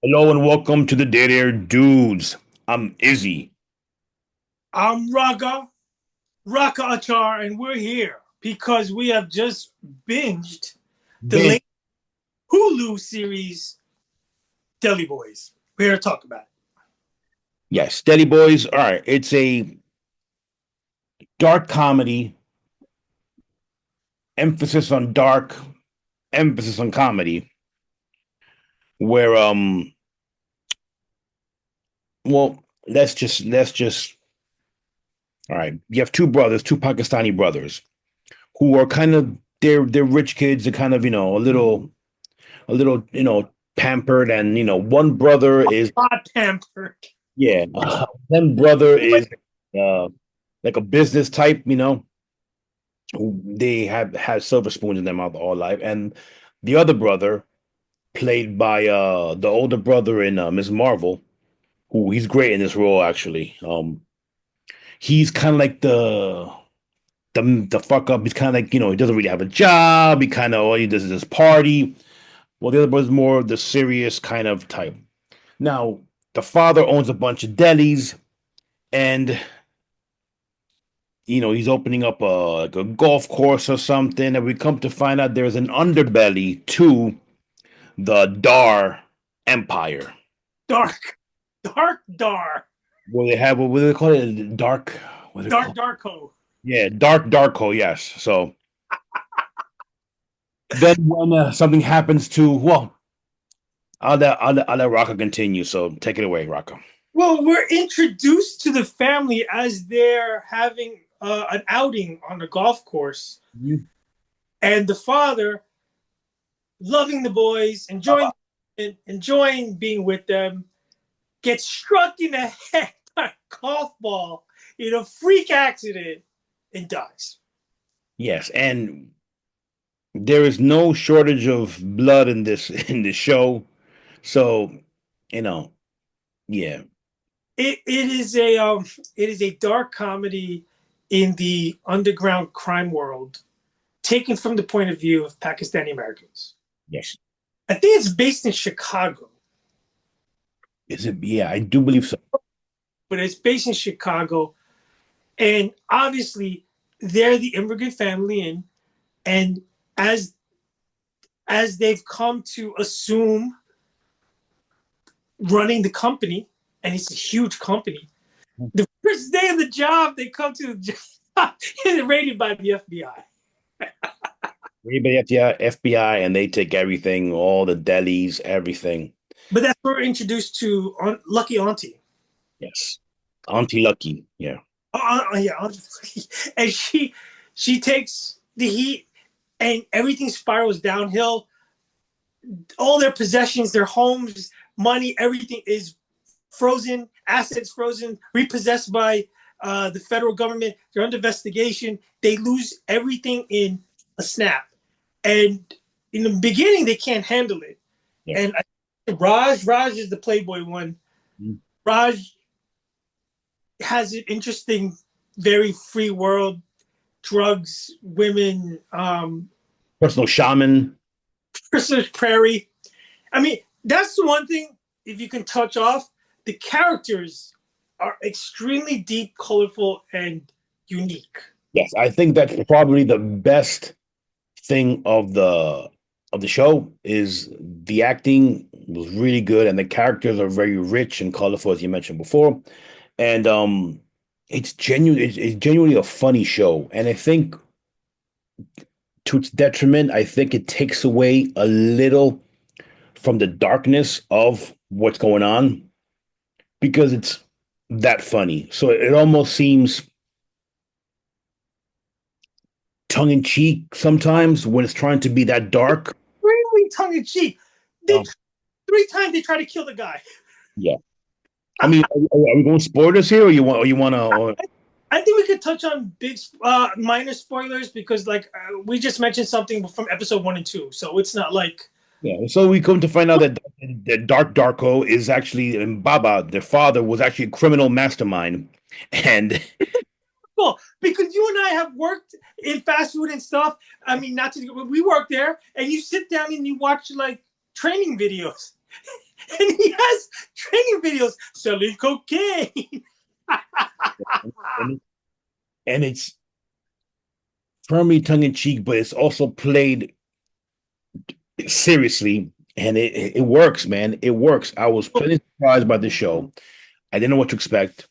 Hello and welcome to the Dead Air Dudes. I'm Izzy. I'm Raka Achar, and we're here because we have just binged the Ben. late Hulu series Deli Boys. We're here to talk about it. Yes, Deli Boys. All right, it's a dark comedy, emphasis on dark, emphasis on comedy, where well, let's just all right. You have two brothers, two Pakistani brothers, who are kind of they're rich kids. They're kind of a little pampered, and one brother is Hot pampered. yeah, one brother is uh like a business type, they have had silver spoons in their mouth all life. And the other brother, played by the older brother in Ms. Marvel, who he's great in this role actually. He's kind of like the fuck up. He's kind of like, he doesn't really have a job. He kind of all he does is just party. Well, the other brother's more the serious kind of type. Now, the father owns a bunch of delis, and he's opening up like a golf course or something, and we come to find out there's an underbelly to the Dar Empire. Dark. Dark. Where they have what do they call it? Dark. What do they call it? Darko. Yeah, Darko. Yes. So then when something happens to I'll let Raka continue. So take it away, Raka. Well, we're introduced to the family as they're having an outing on the golf course, Mhm. and the father, loving the boys, enjoying being with them, gets struck in the head by a golf ball in a freak accident and dies. Yes, and there is no shortage of blood in this in this show. So you know, yeah, It is a dark comedy in the underground crime world, taken from the point of view of Pakistani Americans. yes. I think it's based in Chicago, Is it? Yeah, I do believe so. but it's based in Chicago, and obviously they're the immigrant family in, and as as they've come to assume running the company, and it's a huge company. The first day of the job, they come to the job and they're raided by the FBI. Everybody at the FBI, and they take everything, all the delis, everything. But that's where we're introduced to Lucky Auntie. Yes. Auntie Lucky. Yeah. Yeah, Auntie Lucky. And she takes the heat, and everything spirals downhill. All their possessions, their homes, money, everything is frozen, assets frozen, repossessed by the federal government. They're under investigation. They lose everything in a snap. And in the beginning, they can't handle it. Yeah. And Raj is the Playboy one. Mhm. Raj has an interesting, very free world, drugs, women, Personal shaman. Christmas Prairie. I mean, that's the one thing, if you can touch off, the characters are extremely deep, colorful, and unique. Yes, I think that's probably the best thing of the show is the acting was really good, and the characters are very rich and colorful, as you mentioned before. And it's genuine. It's genuinely a funny show, and I think to its detriment, I think it takes away a little from the darkness of what's going on because it's that funny. So it almost seems tongue in cheek sometimes when it's trying to be that dark. Extremely tongue in cheek. They Um, 3 times they try to kill the guy. yeah. I mean, are we going spoilers here, or you want to? I think we could touch on big, minor spoilers because, like, we just mentioned something from episode 1 and 2, so it's not like Yeah. So we come to find out that Dark Darko is actually, and Baba, their father, was actually a criminal mastermind, and cool because you and I have worked in fast food and stuff. I mean, not to we work there, and you sit down and you watch like training videos. And he has training videos selling cocaine. and, and it's firmly tongue in cheek, but it's also played seriously, and it works, man. It works. I was pleasantly surprised by the show. I didn't know what to expect,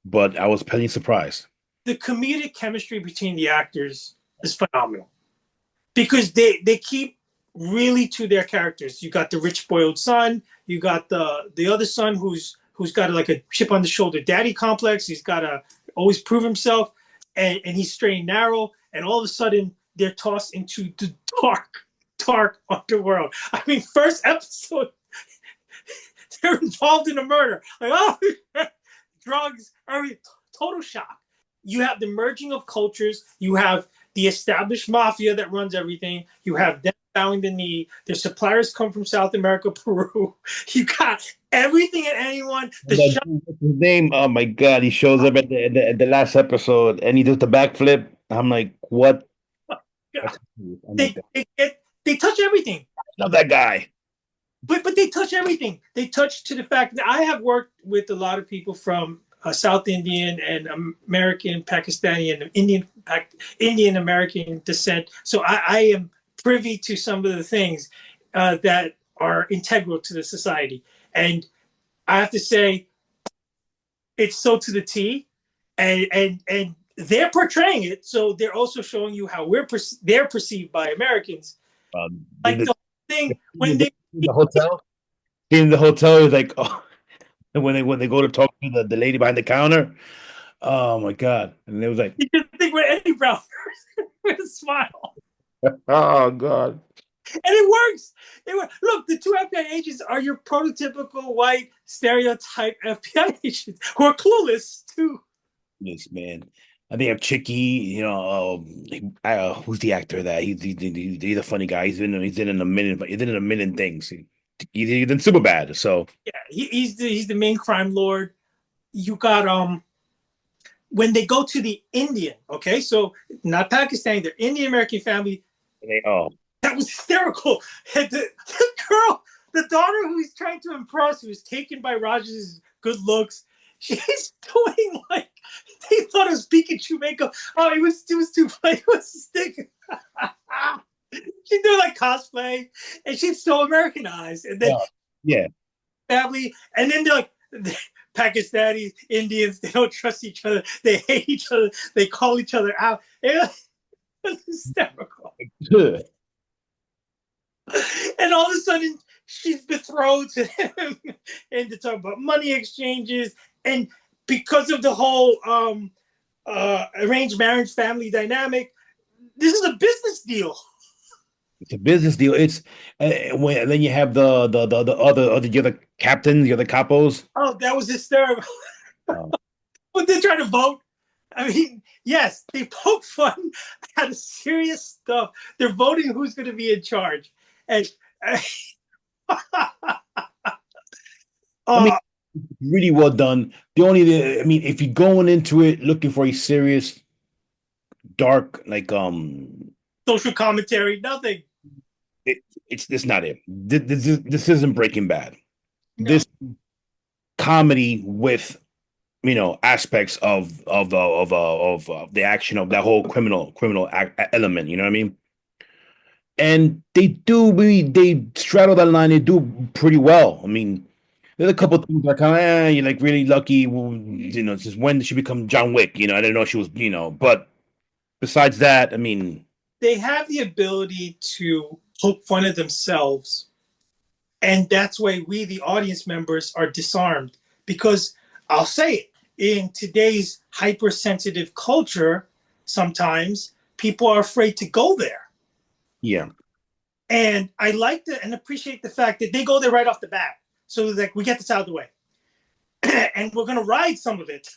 but I was pleasantly surprised. The comedic chemistry between the actors is phenomenal because they keep really to their characters. You got the rich spoiled son, you got the other son who's got like a chip on the shoulder daddy complex. He's got to always prove himself, and he's straight and narrow. And all of a sudden, they're tossed into the dark underworld. I mean, first episode, they're involved in a murder. Like, oh, drugs, every total shock. You have the merging of cultures. You have the established mafia that runs everything. You have them bowing the knee. Their suppliers come from South America, Peru. You got everything and anyone. The And that dude, what's his name? Oh my God, he shows up at the last episode and he does the backflip. I'm like, what? I'm like, they touch everything. love that guy. But they touch everything. They touch to the fact that I have worked with a lot of people from South Indian and American, Pakistani, and Indian American descent. So I am privy to some of the things that are integral to the society, and I have to say it's so to the T, and they're portraying it. So they're also showing you how they're perceived by Americans. Like the whole thing when they the hotel, in the hotel is like, oh, and when they go to talk to the lady behind the counter, oh my God, and it was like, you just think we're Eddie Brown with a smile. oh God. And it works. Look, the two FBI agents are your prototypical white stereotype FBI agents who are clueless too. Yes, man. I think of Chicky, who's the actor that he's a funny guy. He's in a million things. He's in super bad. So Yeah, he's the main crime lord. You got when they go to the Indian, okay, so not Pakistani, they're Indian American family. oh, That was hysterical. And the girl, the daughter who he's trying to impress, who was taken by Raj's good looks, she's doing like they thought it was Pikachu makeup. Oh, it was too funny. It was stick. She's doing like cosplay, and she's so Americanized. And then yeah, yeah. family, and then they're like Pakistani Indians. They don't trust each other. They hate each other. They call each other out. It was hysterical. Good. And all of a sudden she's betrothed to him and to talk about money exchanges, and because of the whole arranged marriage family dynamic, this is a business deal. It's a business deal. It's when and then you have the other captains, the other capos. Oh, that was hysterical. Um, But they're trying to vote. I mean, yes, they poke fun at serious stuff. They're voting who's going to be in charge, and I mean, uh, really well done. I mean, if you're going into it looking for a serious, dark, like social commentary, nothing. it, it's not it. This isn't Breaking Bad. No, This comedy with aspects of the action of that whole criminal element. You know what I mean? And they straddle that line. They do pretty well. I mean, there's a couple of things like, you're like really lucky. Well, just when did she become John Wick? I didn't know she was. But besides that, I mean, they have the ability to poke fun at themselves, and that's why we, the audience members, are disarmed. Because I'll say it, in today's hypersensitive culture, sometimes people are afraid to go there. yeah, And I like to and appreciate the fact that they go there right off the bat. So like we get this out of the way. And we're gonna ride some of it.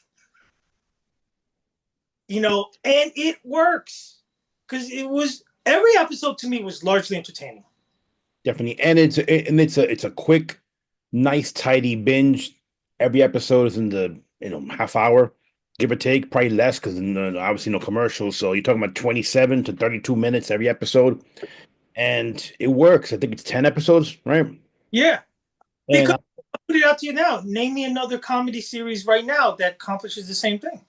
And it works. Because it was every episode to me was largely entertaining. definitely. And it's a quick, nice, tidy binge. Every episode is in the half hour, give or take, probably less because obviously no commercials. So you're talking about 27 to 32 minutes every episode, and it works. I think it's 10 episodes, right? Yeah. And Because I'll put it out to you now. Name me another comedy series right now that accomplishes the same thing.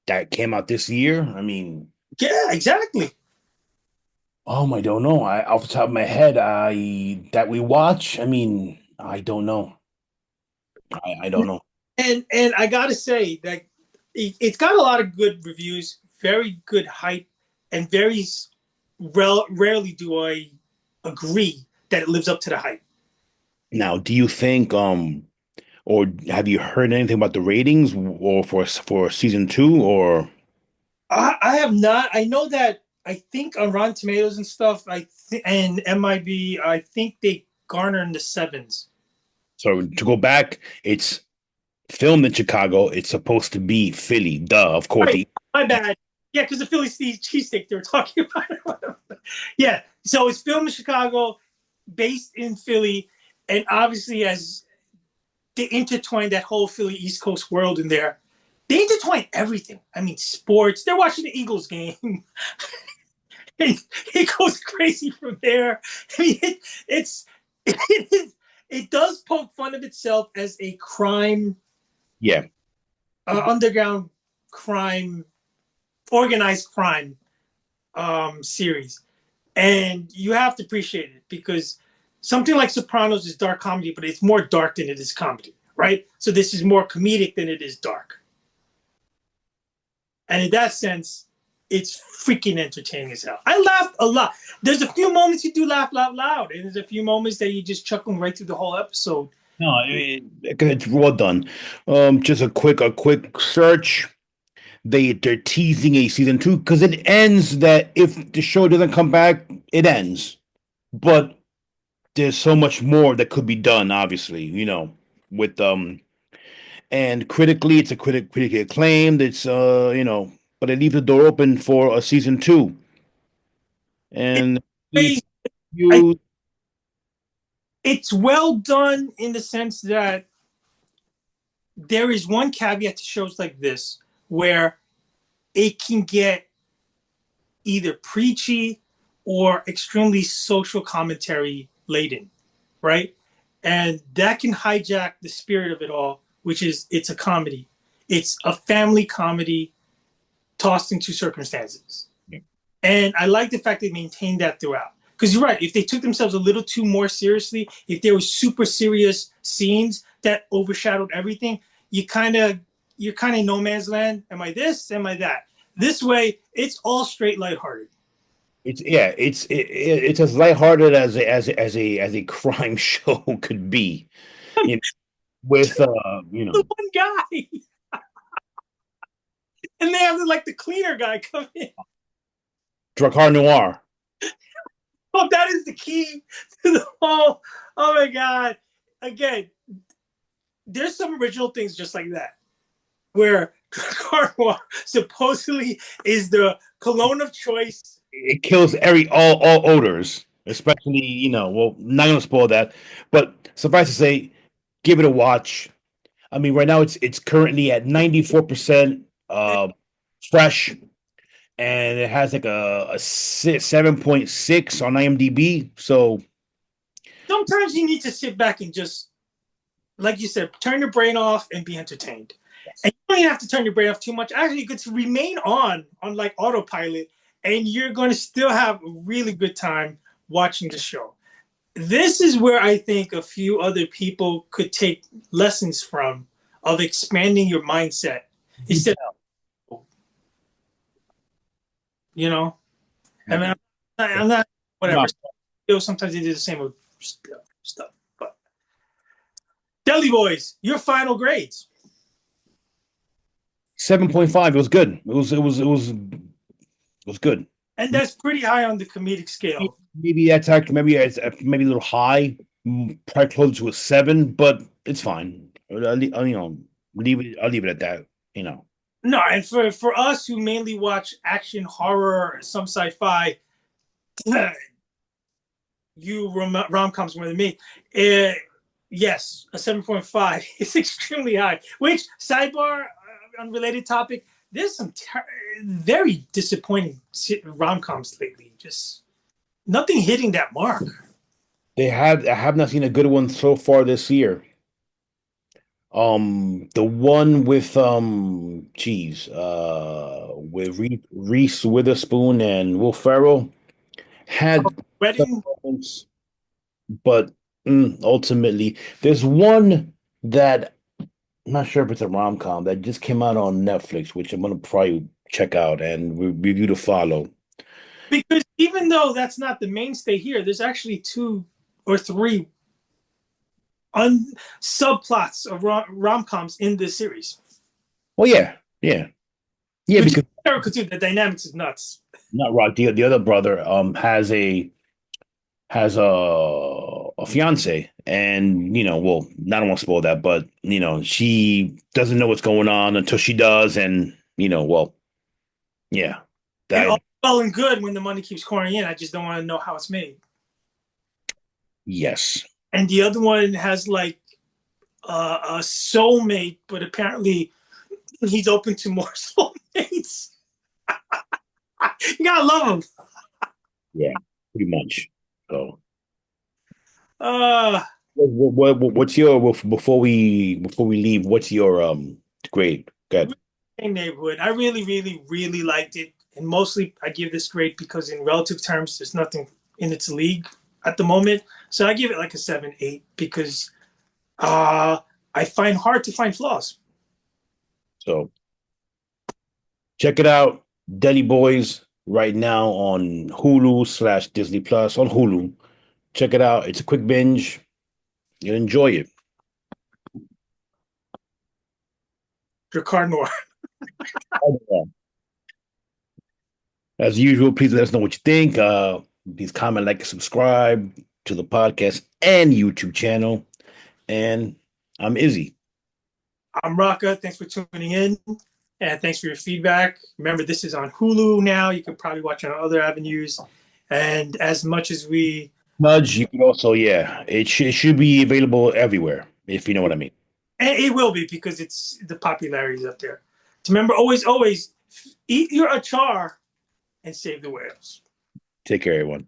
that came out this year. I mean, Yeah, exactly. I don't know. Off the top of my head, I that we watch. I mean, I don't know. I don't know. And I gotta say that it's got a lot of good reviews, very good hype, and very rarely do I agree that it lives up to the hype. Now, do you think or have you heard anything about the ratings or for season two or I have not. I know that I think on Rotten Tomatoes and stuff, and MIB, I think they garner in the sevens. so to go back, it's filmed in Chicago. It's supposed to be Philly. Duh, of course. Right, my bad. Yeah, because the Philly cheesesteak they were talking about. Yeah, so it's filmed in Chicago, based in Philly, and obviously as they intertwine that whole Philly East Coast world in there. They intertwine everything. I mean, sports. They're watching the Eagles game. And it goes crazy from there. I mean, it does poke fun of itself as a crime, Yeah. underground crime, organized crime series, and you have to appreciate it because something like Sopranos is dark comedy, but it's more dark than it is comedy, right? So this is more comedic than it is dark, and in that sense, it's freaking entertaining as hell. I laughed a lot. There's a few moments you do laugh out loud, and there's a few moments that you just chuckle right through the whole episode. No, I mean, it's well done. Just a quick search. They're teasing a season two because it ends that if the show doesn't come back, it ends. But there's so much more that could be done, obviously, with and critically, it's a critically acclaimed. It's but it leaves the door open for a season two. And It's, you, it's well done in the sense that there is one caveat to shows like this where it can get either preachy or extremely social commentary laden, right? And that can hijack the spirit of it all, which is it's a comedy. It's a family comedy tossed into circumstances. And I like the fact they maintained that throughout. Because you're right, if they took themselves a little too more seriously, if there was super serious scenes that overshadowed everything, you're kind of no man's land. Am I this? Am I that? This way, it's all straight lighthearted. it's yeah, it's as lighthearted as a crime show could be. You know, with The one guy, and they have like the cleaner guy come in. Drakkar Noir. Oh, that is the key to the whole. Oh my god! Again, there's some original things just like that, where Carnoir supposedly is the cologne of choice. It kills all odors, especially Well, not gonna spoil that, but suffice to say, give it a watch. I mean, right now it's currently at 94% fresh, and it has like a 7.6 on IMDb. So Sometimes you need to sit back and just, like you said, turn your brain off and be entertained. And you don't even have to turn your brain off too much. Actually, you get to remain on like autopilot, and you're going to still have a really good time watching the show. This is where I think a few other people could take lessons from of expanding your mindset instead of, you know, I mean, I'm not whatever. no, Sometimes they do the same with stuff. But Deli Boys, your final grades. 7.5. It was good. It was good. And that's pretty high on the comedic scale. Maybe that's actually maybe a little high, probably close to a 7, but it's fine. Leave it. I'll leave it at that. You know, No, and for us who mainly watch action, horror, some sci-fi, you rom coms more than me. Yes, a 7.5 is extremely high. Which sidebar, unrelated topic. There's some very disappointing rom coms lately. Just nothing hitting that mark. I have not seen a good one so far this year. The one with with Reese Witherspoon and Will Ferrell had some Wedding. moments, but ultimately, there's one that I'm not sure if it's a rom-com that just came out on Netflix, which I'm gonna probably check out and review to follow. Because even though that's not the mainstay here, there's actually two or three subplots of rom-coms in this series, Well, yeah, yeah, yeah, which is because hysterical too. The dynamics is nuts. not Rod, the other brother has a fiance, and well, I don't want to spoil that, but she doesn't know what's going on until she does, and well, yeah, And all that well and good when the money keeps pouring in. I just don't want to know how it's made. yes, And the other one has like a soulmate, but apparently he's open to more soulmates. You gotta love him. yeah, pretty much. So, Uh, what's your before we leave? What's your grade? Good. same neighborhood. I really, really, really liked it, and mostly I give this grade because in relative terms, there's nothing in its league at the moment. So I give it like a 7, 8 because uh, I find hard to find flaws. So check it out, Deli Boys, right now on Hulu/Disney Plus on Hulu. Check it out. It's a quick binge. You'll enjoy it. Ricard Noir. As usual, please let us know what you think. Please comment, like, and subscribe to the podcast and YouTube channel. And I'm Izzy. I'm Raka. Thanks for tuning in. And thanks for your feedback. Remember, this is on Hulu now. You can probably watch on other avenues. And as much as we, Nudge, you can also, yeah, it should be available everywhere, if you know what I mean. and it will be because it's the popularity is up there. To remember, always, always eat your achar and save the whales. Take care, everyone.